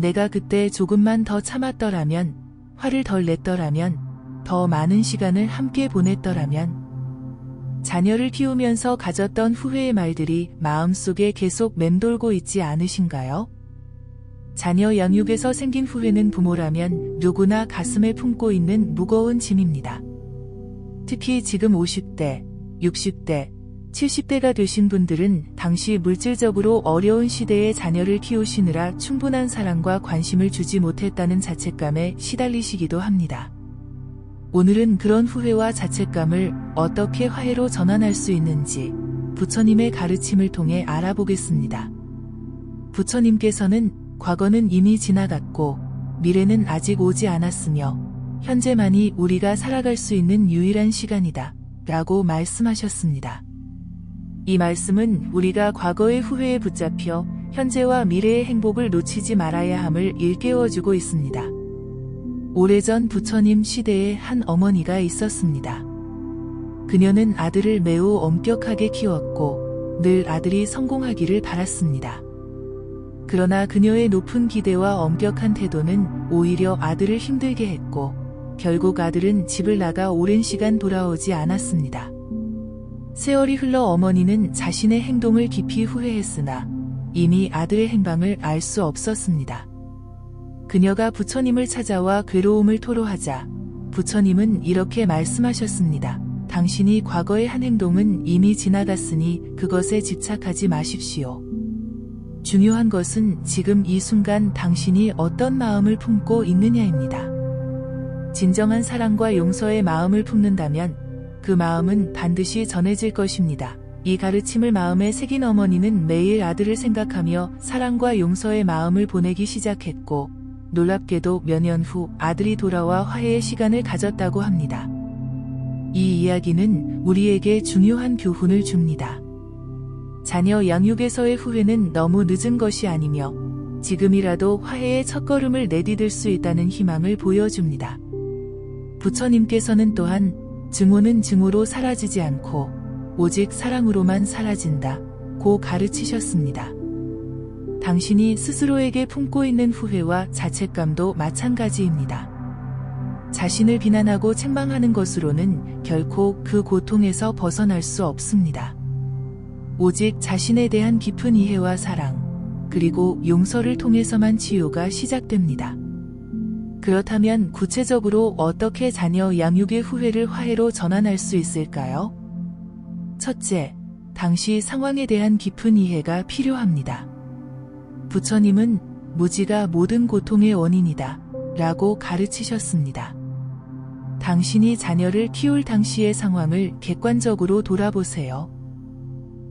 내가 그때 조금만 더 참았더라면, 화를 덜 냈더라면, 더 많은 시간을 함께 보냈더라면. 자녀를 키우면서 가졌던 후회의 말들이 마음속에 계속 맴돌고 있지 않으신가요? 자녀 양육에서 생긴 후회는 부모라면 누구나 가슴에 품고 있는 무거운 짐입니다. 특히 지금 50대, 60대, 70대가 되신 분들은 당시 물질적으로 어려운 시대에 자녀를 키우시느라 충분한 사랑과 관심을 주지 못했다는 자책감에 시달리시기도 합니다. 오늘은 그런 후회와 자책감을 어떻게 화해로 전환할 수 있는지 부처님의 가르침을 통해 알아보겠습니다. 부처님께서는 과거는 이미 지나갔고 미래는 아직 오지 않았으며 현재만이 우리가 살아갈 수 있는 유일한 시간이다 라고 말씀하셨습니다. 이 말씀은 우리가 과거의 후회에 붙잡혀 현재와 미래의 행복을 놓치지 말아야 함을 일깨워주고 있습니다. 오래전 부처님 시대에 한 어머니가 있었습니다. 그녀는 아들을 매우 엄격하게 키웠고 늘 아들이 성공하기를 바랐습니다. 그러나 그녀의 높은 기대와 엄격한 태도는 오히려 아들을 힘들게 했고 결국 아들은 집을 나가 오랜 시간 돌아오지 않았습니다. 세월이 흘러 어머니는 자신의 행동을 깊이 후회했으나 이미 아들의 행방을 알 수 없었습니다. 그녀가 부처님을 찾아와 괴로움을 토로하자 부처님은 이렇게 말씀하셨습니다. 당신이 과거의 한 행동은 이미 지나갔으니 그것에 집착하지 마십시오. 중요한 것은 지금 이 순간 당신이 어떤 마음을 품고 있느냐입니다. 진정한 사랑과 용서의 마음을 품는다면 그 마음은 반드시 전해질 것입니다. 이 가르침을 마음에 새긴 어머니는 매일 아들을 생각하며 사랑과 용서의 마음을 보내기 시작했고 놀랍게도 몇 년 후 아들이 돌아와 화해의 시간을 가졌다고 합니다. 이 이야기는 우리에게 중요한 교훈을 줍니다. 자녀 양육에서의 후회는 너무 늦은 것이 아니며 지금이라도 화해의 첫걸음을 내디딜 수 있다는 희망을 보여줍니다. 부처님께서는 또한 증오는 증오로 사라지지 않고 오직 사랑으로만 사라진다 고 가르치셨습니다. 당신이 스스로에게 품고 있는 후회와 자책감도 마찬가지입니다. 자신을 비난하고 책망하는 것으로는 결코 그 고통에서 벗어날 수 없습니다. 오직 자신에 대한 깊은 이해와 사랑, 그리고 용서를 통해서만 치유가 시작됩니다. 그렇다면 구체적으로 어떻게 자녀 양육의 후회를 화해로 전환할 수 있을까요? 첫째, 당시 상황에 대한 깊은 이해가 필요합니다. 부처님은 무지가 모든 고통의 원인이다 라고 가르치셨습니다. 당신이 자녀를 키울 당시의 상황을 객관적으로 돌아보세요.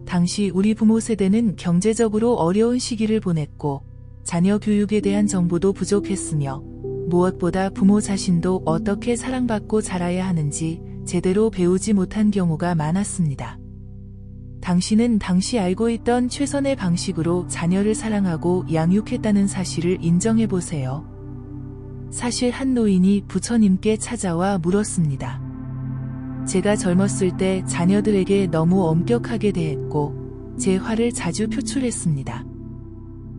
당시 우리 부모 세대는 경제적으로 어려운 시기를 보냈고 자녀 교육에 대한 정보도 부족했으며 무엇보다 부모 자신도 어떻게 사랑받고 자라야 하는지 제대로 배우지 못한 경우가 많았습니다. 당신은 당시 알고 있던 최선의 방식으로 자녀를 사랑하고 양육했다는 사실을 인정해 보세요. 사실 한 노인이 부처님께 찾아와 물었습니다. 제가 젊었을 때 자녀들에게 너무 엄격하게 대했고 제 화를 자주 표출했습니다.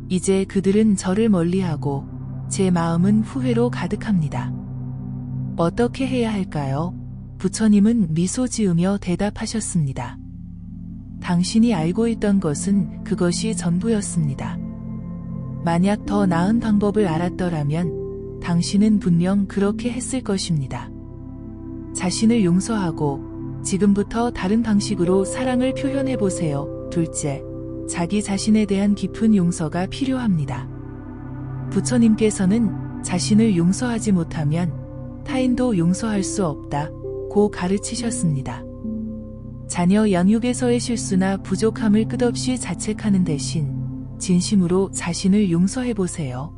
이제 그들은 저를 멀리하고 제 마음은 후회로 가득합니다. 어떻게 해야 할까요? 부처님은 미소 지으며 대답하셨습니다. 당신이 알고 있던 것은 그것이 전부였습니다. 만약 더 나은 방법을 알았더라면 당신은 분명 그렇게 했을 것입니다. 자신을 용서하고 지금부터 다른 방식으로 사랑을 표현해 보세요. 둘째, 자기 자신에 대한 깊은 용서가 필요합니다. 부처님께서는 자신을 용서하지 못하면 타인도 용서할 수 없다 고 가르치셨습니다. 자녀 양육에서의 실수나 부족함을 끝없이 자책하는 대신 진심으로 자신을 용서해 보세요.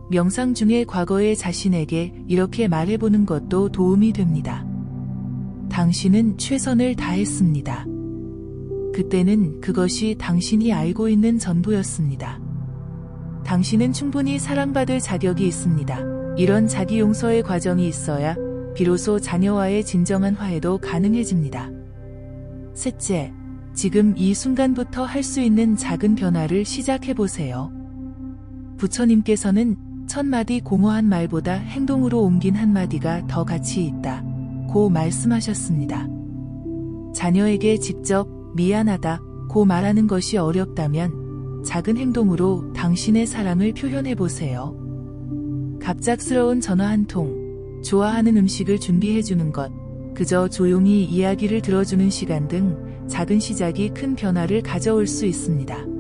명상 중에 과거의 자신에게 이렇게 말해보는 것도 도움이 됩니다. 당신은 최선을 다했습니다. 그때는 그것이 당신이 알고 있는 전부였습니다. 당신은 충분히 사랑받을 자격이 있습니다. 이런 자기 용서의 과정이 있어야 비로소 자녀와의 진정한 화해도 가능해집니다. 셋째, 지금 이 순간부터 할 수 있는 작은 변화를 시작해보세요. 부처님께서는 1000마디 공허한 말보다 행동으로 옮긴 한마디가 더 가치 있다 고 말씀하셨습니다. 자녀에게 직접 미안하다 고 말하는 것이 어렵다면 작은 행동으로 당신의 사랑을 표현해 보세요. 갑작스러운 전화 한 통, 좋아하는 음식을 준비해 주는 것, 그저 조용히 이야기를 들어주는 시간 등 작은 시작이 큰 변화를 가져올 수 있습니다.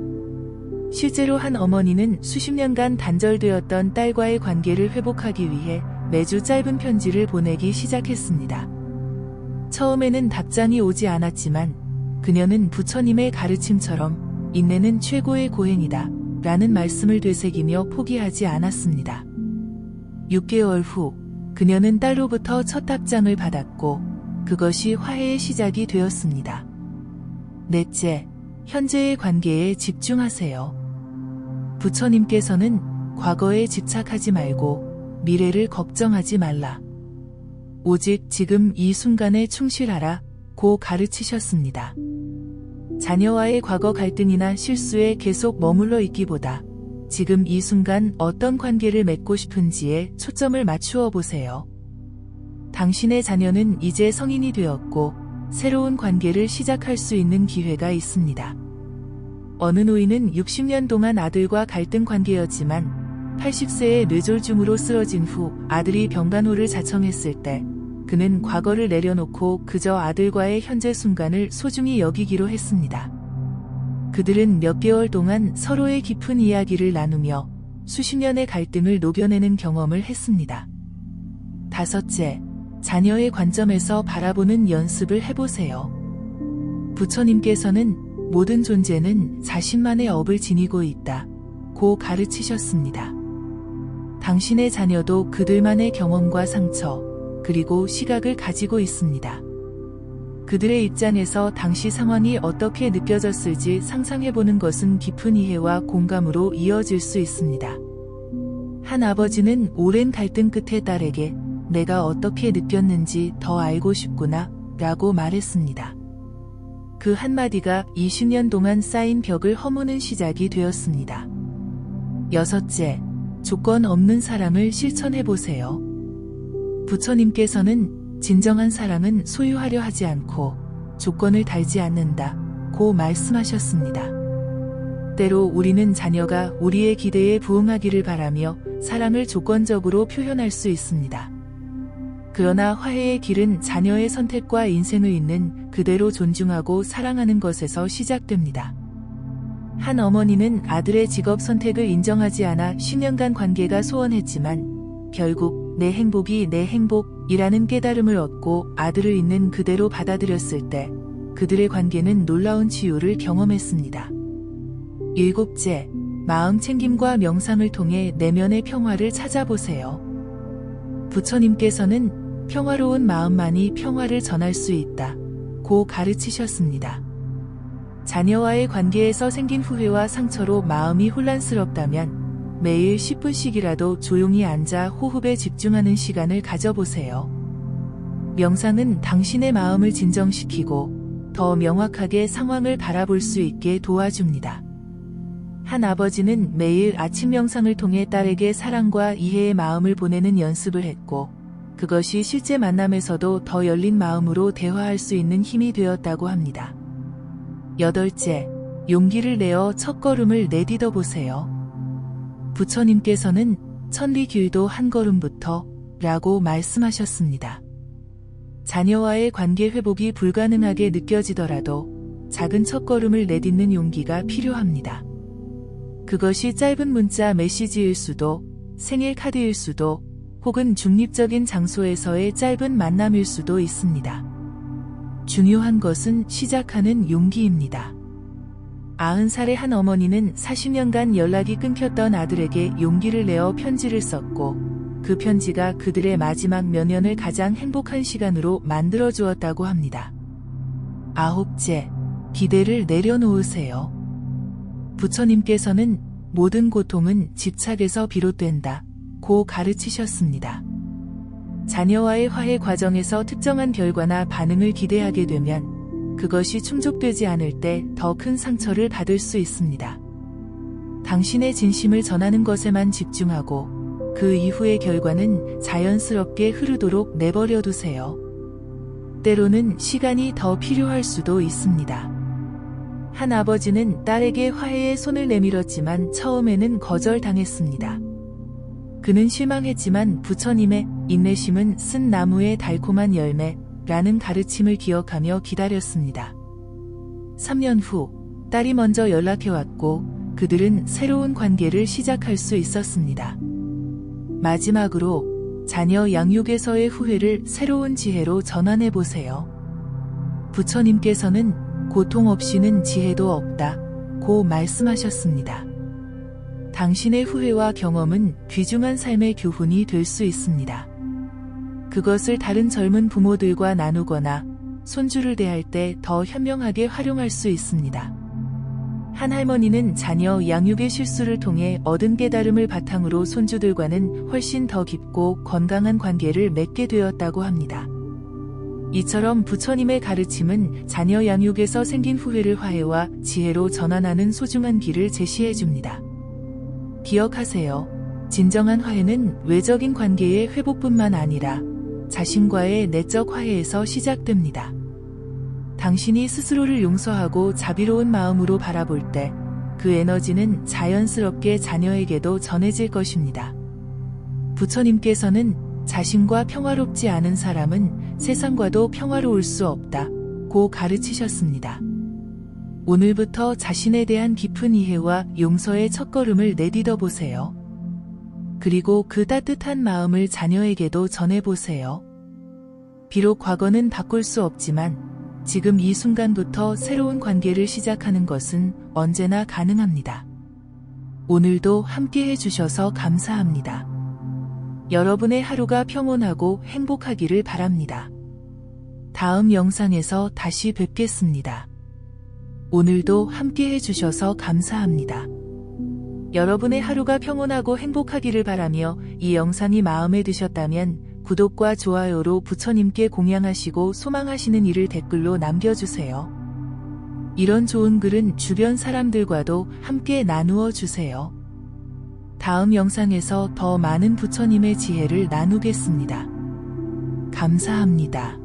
실제로 한 어머니는 수십 년간 단절되었던 딸과의 관계를 회복하기 위해 매주 짧은 편지를 보내기 시작했습니다. 처음에는 답장이 오지 않았지만 그녀는 부처님의 가르침처럼 인내는 최고의 고행이다 라는 말씀을 되새기며 포기하지 않았습니다. 6개월 후 그녀는 딸로부터 첫 답장을 받았고 그것이 화해의 시작이 되었습니다. 넷째, 현재의 관계에 집중하세요. 부처님께서는 과거에 집착하지 말고 미래를 걱정하지 말라. 오직 지금 이 순간에 충실하라 고 가르치셨습니다. 자녀와의 과거 갈등이나 실수에 계속 머물러 있기보다 지금 이 순간 어떤 관계를 맺고 싶은지에 초점을 맞추어 보세요. 당신의 자녀는 이제 성인이 되었고 새로운 관계를 시작할 수 있는 기회가 있습니다. 어느 노인은 60년 동안 아들과 갈등 관계였지만 80세에 뇌졸중으로 쓰러진 후 아들이 병간호를 자청했을 때 그는 과거를 내려놓고 그저 아들과의 현재 순간을 소중히 여기기로 했습니다. 그들은 몇 개월 동안 서로의 깊은 이야기를 나누며 수십 년의 갈등을 녹여내는 경험을 했습니다. 다섯째, 자녀의 관점에서 바라보는 연습을 해보세요. 부처님께서는 모든 존재는 자신만의 업을 지니고 있다 고 가르치셨습니다. 당신의 자녀도 그들만의 경험과 상처, 그리고 시각을 가지고 있습니다. 그들의 입장에서 당시 상황이 어떻게 느껴졌을지 상상해보는 것은 깊은 이해와 공감으로 이어질 수 있습니다. 한 아버지는 오랜 갈등 끝에 딸에게 내가 어떻게 느꼈는지 더 알고 싶구나 라고 말했습니다. 그 한마디가 20년 동안 쌓인 벽을 허무는 시작이 되었습니다. 여섯째, 조건 없는 사랑을 실천해보세요. 부처님께서는 진정한 사랑은 소유하려 하지 않고 조건을 달지 않는다 고 말씀하셨습니다. 때로 우리는 자녀가 우리의 기대에 부응하기를 바라며 사랑을 조건적으로 표현할 수 있습니다. 그러나 화해의 길은 자녀의 선택과 인생을 있는 그대로 존중하고 사랑하는 것에서 시작됩니다. 한 어머니는 아들의 직업 선택을 인정하지 않아 10년간 관계가 소원했지만 결국 내 행복이 내 행복이라는 깨달음을 얻고 아들을 있는 그대로 받아들였을 때 그들의 관계는 놀라운 치유를 경험했습니다. 일곱째, 마음 챙김과 명상을 통해 내면의 평화를 찾아보세요. 부처님께서는 평화로운 마음만이 평화를 전할 수 있다 고 가르치셨습니다. 자녀와의 관계에서 생긴 후회와 상처로 마음이 혼란스럽다면 매일 10분씩이라도 조용히 앉아 호흡에 집중하는 시간을 가져보세요. 명상은 당신의 마음을 진정시키고 더 명확하게 상황을 바라볼 수 있게 도와줍니다. 한 아버지는 매일 아침 명상을 통해 딸에게 사랑과 이해의 마음을 보내는 연습을 했고 그것이 실제 만남에서도 더 열린 마음으로 대화할 수 있는 힘이 되었다고 합니다. 여덟째, 용기를 내어 첫걸음을 내딛어 보세요. 부처님께서는 천리 길도 한 걸음부터 라고 말씀하셨습니다. 자녀와의 관계 회복이 불가능하게 느껴지더라도 작은 첫걸음을 내딛는 용기가 필요합니다. 그것이 짧은 문자 메시지일 수도, 생일 카드일 수도, 혹은 중립적인 장소에서의 짧은 만남일 수도 있습니다. 중요한 것은 시작하는 용기입니다. 90살의 한 어머니는 40년간 연락이 끊겼던 아들에게 용기를 내어 편지를 썼고 그 편지가 그들의 마지막 몇 년을 가장 행복한 시간으로 만들어 주었다고 합니다. 아홉째, 기대를 내려놓으세요. 부처님께서는 모든 고통은 집착에서 비롯된다 고 가르치셨습니다. 자녀와의 화해 과정에서 특정한 결과나 반응을 기대하게 되면 그것이 충족되지 않을 때 더 큰 상처를 받을 수 있습니다. 당신의 진심을 전하는 것에만 집중하고 그 이후의 결과는 자연스럽게 흐르도록 내버려 두세요. 때로는 시간이 더 필요할 수도 있습니다. 한 아버지는 딸에게 화해의 손을 내밀었지만 처음에는 거절당했습니다. 그는 실망했지만 부처님의 인내심은 쓴 나무의 달콤한 열매라는 가르침을 기억하며 기다렸습니다. 3년 후 딸이 먼저 연락해왔고 그들은 새로운 관계를 시작할 수 있었습니다. 마지막으로 자녀 양육에서의 후회를 새로운 지혜로 전환해 보세요. 부처님께서는 고통 없이는 지혜도 없다고 말씀하셨습니다. 당신의 후회와 경험은 귀중한 삶의 교훈이 될 수 있습니다. 그것을 다른 젊은 부모들과 나누거나 손주를 대할 때 더 현명하게 활용할 수 있습니다. 한 할머니는 자녀 양육의 실수를 통해 얻은 깨달음을 바탕으로 손주들과는 훨씬 더 깊고 건강한 관계를 맺게 되었다고 합니다. 이처럼 부처님의 가르침은 자녀 양육에서 생긴 후회를 화해와 지혜로 전환하는 소중한 길을 제시해 줍니다. 기억하세요. 진정한 화해는 외적인 관계의 회복뿐만 아니라 자신과의 내적 화해에서 시작됩니다. 당신이 스스로를 용서하고 자비로운 마음으로 바라볼 때 그 에너지는 자연스럽게 자녀에게도 전해질 것입니다. 부처님께서는 자신과 평화롭지 않은 사람은 세상과도 평화로울 수 없다고 가르치셨습니다. 오늘부터 자신에 대한 깊은 이해와 용서의 첫걸음을 내딛어 보세요. 그리고 그 따뜻한 마음을 자녀에게도 전해보세요. 비록 과거는 바꿀 수 없지만 지금 이 순간부터 새로운 관계를 시작하는 것은 언제나 가능합니다. 오늘도 함께 해주셔서 감사합니다. 여러분의 하루가 평온하고 행복하기를 바랍니다. 다음 영상에서 다시 뵙겠습니다. 오늘도 함께 해주셔서 감사합니다. 여러분의 하루가 평온하고 행복하기를 바라며 이 영상이 마음에 드셨다면 구독과 좋아요로 부처님께 공양하시고 소망하시는 일을 댓글로 남겨주세요. 이런 좋은 글은 주변 사람들과도 함께 나누어 주세요. 다음 영상에서 더 많은 부처님의 지혜를 나누겠습니다. 감사합니다.